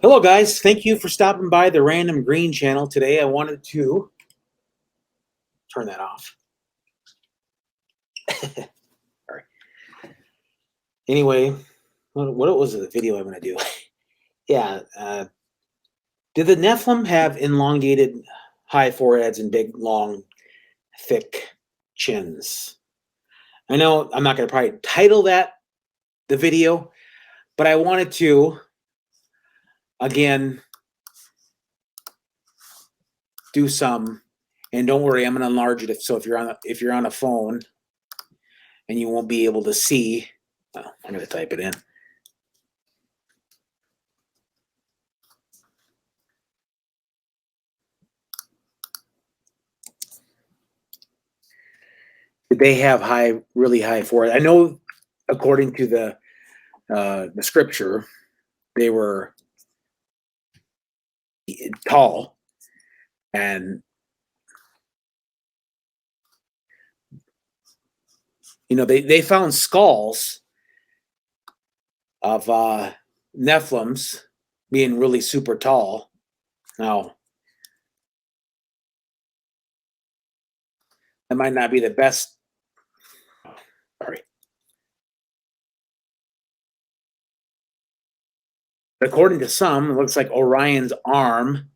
Hello guys, thank you for stopping by the Random Green channel today. I wanted to turn that off. All right. Anyway, what was the video I'm going to do? Yeah, did the Nephilim have elongated high foreheads and big, long, thick chins? I know I'm not going to probably title that the video, but I wanted to, again, do some, and don't worry, I'm going to enlarge it. So if you're on a phone and you won't be able to see, well, I'm going to type it in. Did they have really high forehead? I know, according to the scripture, they were tall, and they found skulls of Nephilims being really super tall. Now, that might not be the best. Sorry. According to some, it looks like Orion's arm.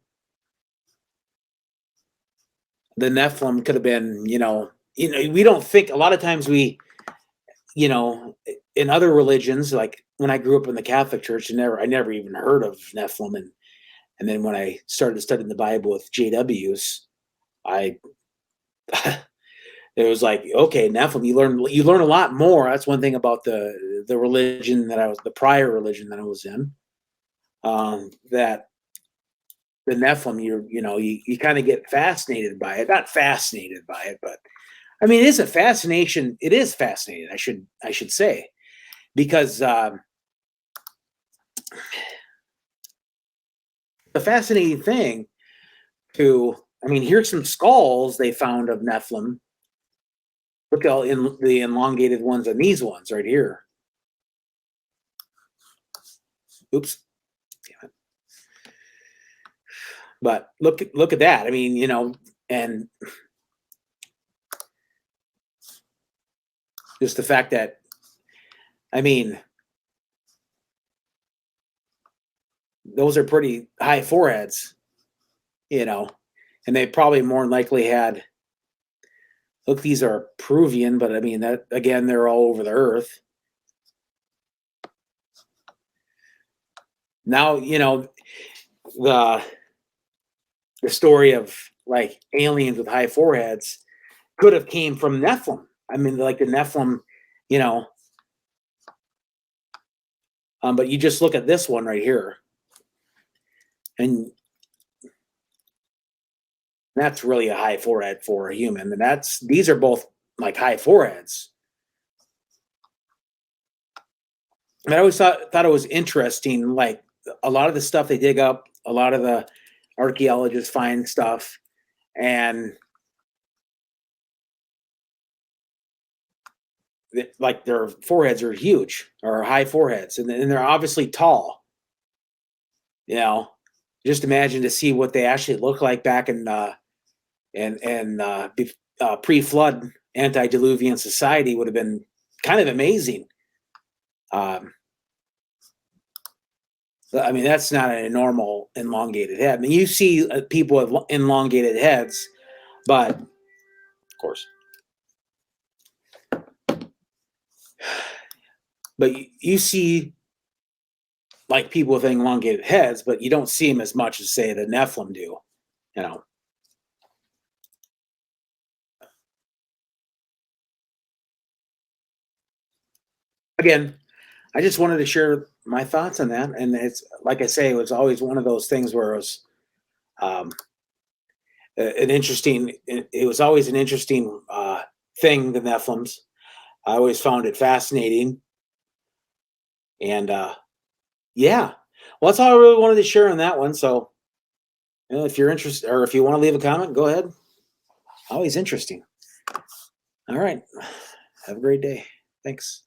The Nephilim could have been, we don't think, a lot of times we, in other religions, like when I grew up in the Catholic Church, I never even heard of Nephilim. And then when I started studying the Bible with JWs, it was like, okay, Nephilim, you learn a lot more. That's one thing about the religion the prior religion that I was in. That the Nephilim, you kind of get fascinated by it. Not fascinated by it, but I mean, it is a fascination. It is fascinating, I should say, because the fascinating thing here's some skulls they found of Nephilim. Look at the elongated ones on these ones right here. Oops. Damn it. But look at that. I mean, and just the fact that, those are pretty high foreheads, and they probably more than likely had, look, these are Peruvian, but that, again, they're all over the earth. Now, the story of like aliens with high foreheads could have came from Nephilim. Like the Nephilim, but you just look at this one right here, and that's really a high forehead for a human. And these are both like high foreheads. And I always thought it was interesting, like a lot of the stuff they dig up, a lot of the archaeologists find stuff, and like their foreheads are huge, or high foreheads, and they're obviously tall. Just imagine to see what they actually look like back in pre-flood antediluvian society would have been kind of amazing. That's not a normal elongated head. You see people with elongated heads, but of course, but you see like people with elongated heads, but you don't see them as much as, say, the Nephilim do, Again, I just wanted to share my thoughts on that. And it's, like I say, it was always one of those things where it was it was always an interesting thing, the Nephilims. I always found it fascinating. And yeah, well, that's all I really wanted to share on that one. So if you're interested, or if you want to leave a comment, go ahead. Always interesting. All right. Have a great day. Thanks.